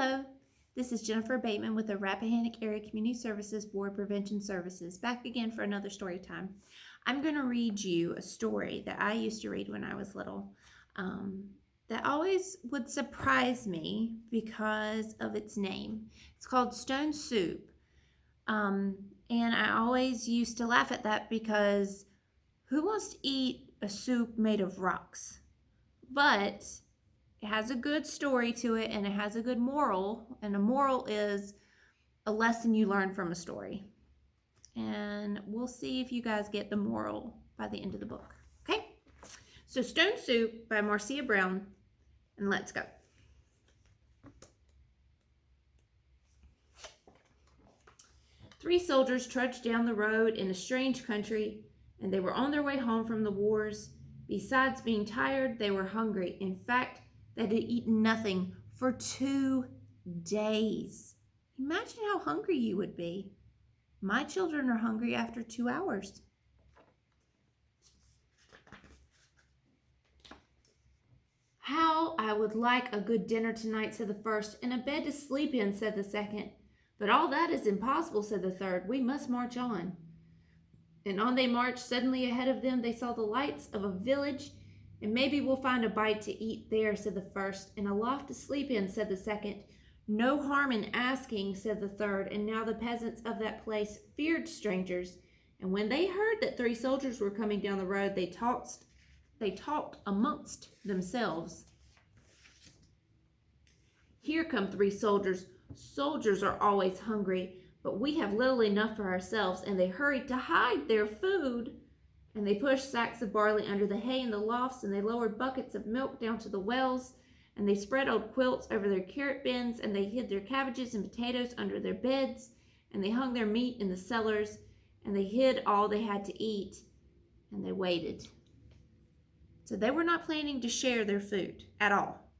Hello, this is Jennifer Bateman with the Rappahannock Area Community Services Board Prevention Services, back again for another story time. I'm going to read you a story that I used to read when I was little that always would surprise me because of its name. It's called Stone Soup. And I always used to laugh at that because who wants to eat a soup made of rocks? But it has a good story to it, and it has a good moral, and a moral is a lesson you learn from a story. And we'll see if you guys get the moral by the end of the book. Okay? So Stone Soup by Marcia Brown, and let's go. Three soldiers trudged down the road in a strange country, and they were on their way home from the wars. Besides being tired, they were hungry. In fact, they had eaten nothing for 2 days. Imagine how hungry you would be. My children are hungry after 2 hours. How I would like a good dinner tonight, said the first, and a bed to sleep in, said the second. But all that is impossible, said the third. We must march on. And on they marched. Suddenly ahead of them they saw the lights of a village. And maybe we'll find a bite to eat there, said the first. And a loft to sleep in, said the second. No harm in asking, said the third. And now the peasants of that place feared strangers. And when they heard that 3 soldiers were coming down the road, they talked amongst themselves. Here come 3 soldiers. Soldiers are always hungry, but we have little enough for ourselves. And they hurried to hide their food. And they pushed sacks of barley under the hay in the lofts, and they lowered buckets of milk down to the wells, and they spread old quilts over their carrot bins, and they hid their cabbages and potatoes under their beds, and they hung their meat in the cellars, and they hid all they had to eat, and they waited. So they were not planning to share their food at all.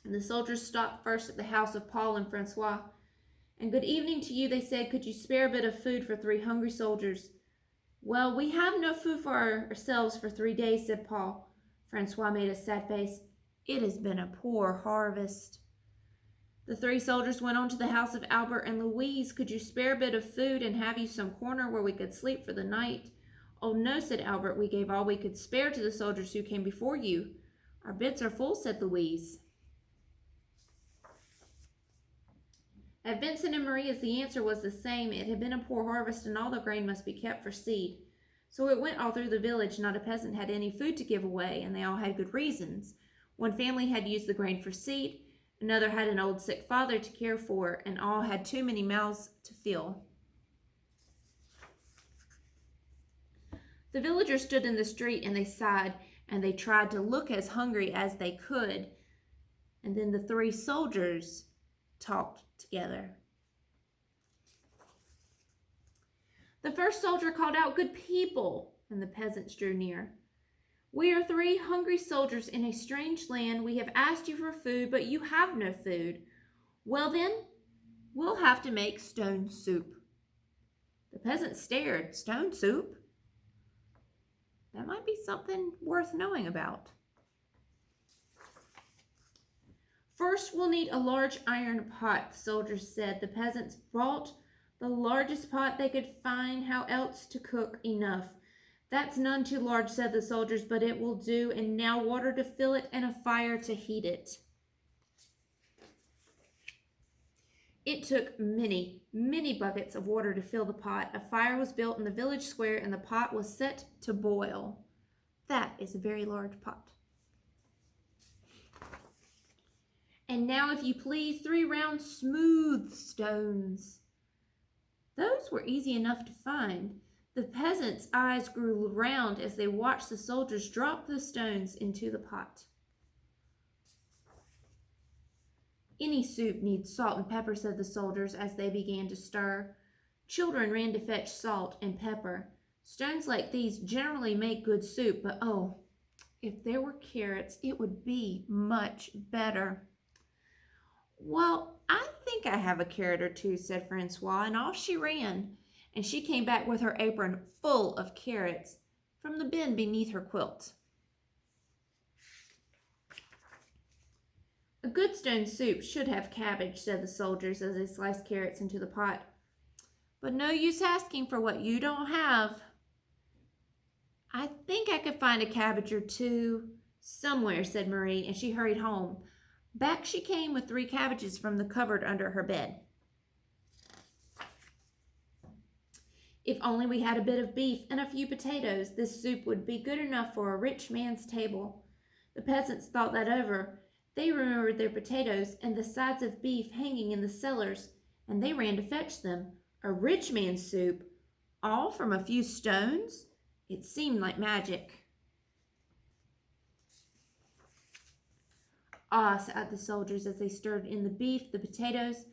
And the soldiers stopped first at the house of Paul and Francois. And good evening to you, they said. Could you spare a bit of food for 3 hungry soldiers? Well, we have no food for ourselves for 3 days, said Paul. Francois made a sad face. It has been a poor harvest. The 3 soldiers went on to the house of Albert and Louise. Could you spare a bit of food and have you some corner where we could sleep for the night? Oh, no, said Albert. We gave all we could spare to the soldiers who came before you. Our beds are full, said Louise. At Vincent and Maria's the answer was the same. It had been a poor harvest, and all the grain must be kept for seed. So it went all through the village. Not a peasant had any food to give away, and they all had good reasons. One family had used the grain for seed, another had an old sick father to care for, and all had too many mouths to fill. The villagers stood in the street, and they sighed, and they tried to look as hungry as they could. And then the 3 soldiers talked together. The first soldier called out, "Good people," and the peasants drew near. "We are 3 hungry soldiers in a strange land. We have asked you for food, but you have no food. Well then, we'll have to make stone soup." The peasants stared. Stone soup? That might be something worth knowing about. First, we'll need a large iron pot, the soldiers said. The peasants brought the largest pot they could find. How else to cook enough? That's none too large, said the soldiers, but it will do. And now water to fill it and a fire to heat it. It took many, many buckets of water to fill the pot. A fire was built in the village square, and the pot was set to boil. That is a very large pot. And now, if you please, 3 round smooth stones. Those were easy enough to find. The peasants' eyes grew round as they watched the soldiers drop the stones into the pot. Any soup needs salt and pepper, said the soldiers as they began to stir. Children ran to fetch salt and pepper. Stones like these generally make good soup, but oh, if there were carrots, it would be much better. Well, I think I have a carrot or 2, said Francois, and off she ran. And she came back with her apron full of carrots from the bin beneath her quilt. A good stone soup should have cabbage, said the soldiers as they sliced carrots into the pot. But no use asking for what you don't have. I think I could find a cabbage or two somewhere, said Marie, and she hurried home. Back she came with 3 cabbages from the cupboard under her bed. If only we had a bit of beef and a few potatoes, this soup would be good enough for a rich man's table. The peasants thought that over. They remembered their potatoes and the sides of beef hanging in the cellars, and they ran to fetch them. A rich man's soup, all from a few stones? It seemed like magic. Ah, sighed the soldiers as they stirred in the beef, the potatoes.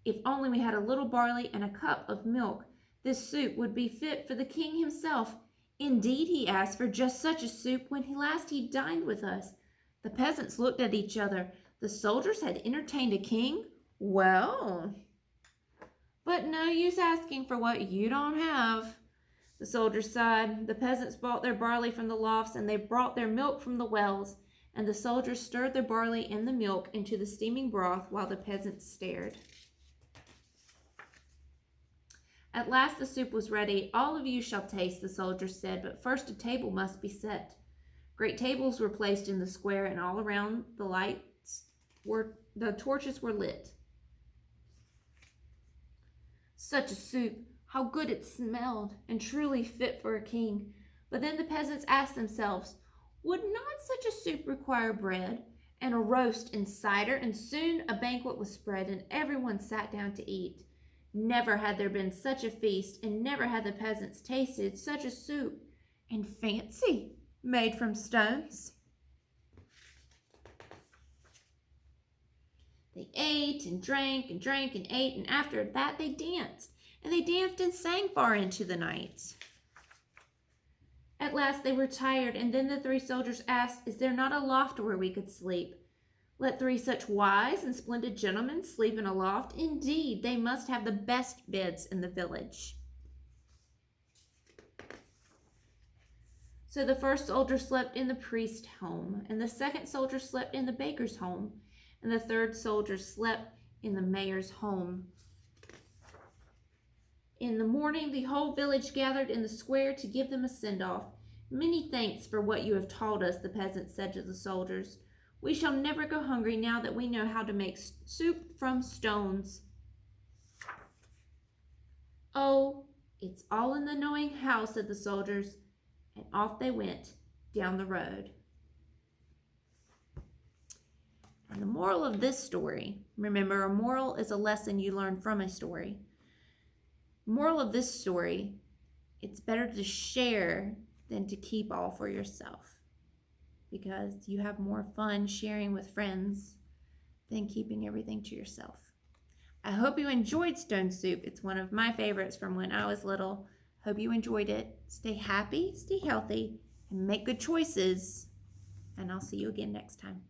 If only we had a little barley and a cup of milk, this soup would be fit for the king himself. Indeed, he asked for just such a soup when he dined with us. The peasants looked at each other. The soldiers had entertained a king? Well, but no use asking for what you don't have. The soldiers sighed. The peasants bought their barley from the lofts, and they brought their milk from the wells, and the soldiers stirred the barley and the milk into the steaming broth while the peasants stared. At last the soup was ready. All of you shall taste, the soldiers said, but first a table must be set. Great tables were placed in the square, and all around the torches were lit. Such a soup! How good it smelled, and truly fit for a king. But then the peasants asked themselves, would not such a soup require bread, and a roast and cider? And soon a banquet was spread, and everyone sat down to eat. Never had there been such a feast, and never had the peasants tasted such a soup, and fancy, made from stones. They ate and drank and drank and ate, and after that they danced, and they danced and sang far into the night. At last they were tired, and then the 3 soldiers asked, is there not a loft where we could sleep? Let 3 such wise and splendid gentlemen sleep in a loft? Indeed, they must have the best beds in the village. So the first soldier slept in the priest's home, and the second soldier slept in the baker's home, and the third soldier slept in the mayor's home. In the morning, the whole village gathered in the square to give them a send-off. Many thanks for what you have taught us, the peasants said to the soldiers. We shall never go hungry now that we know how to make soup from stones. Oh, it's all in the knowing how, said the soldiers, and off they went down the road. And the moral of this story, remember, a moral is a lesson you learn from a story. Moral of this story, it's better to share than to keep all for yourself, because you have more fun sharing with friends than keeping everything to yourself. I hope you enjoyed Stone Soup. It's one of my favorites from when I was little. Hope you enjoyed it. Stay happy, stay healthy, and make good choices. And I'll see you again next time.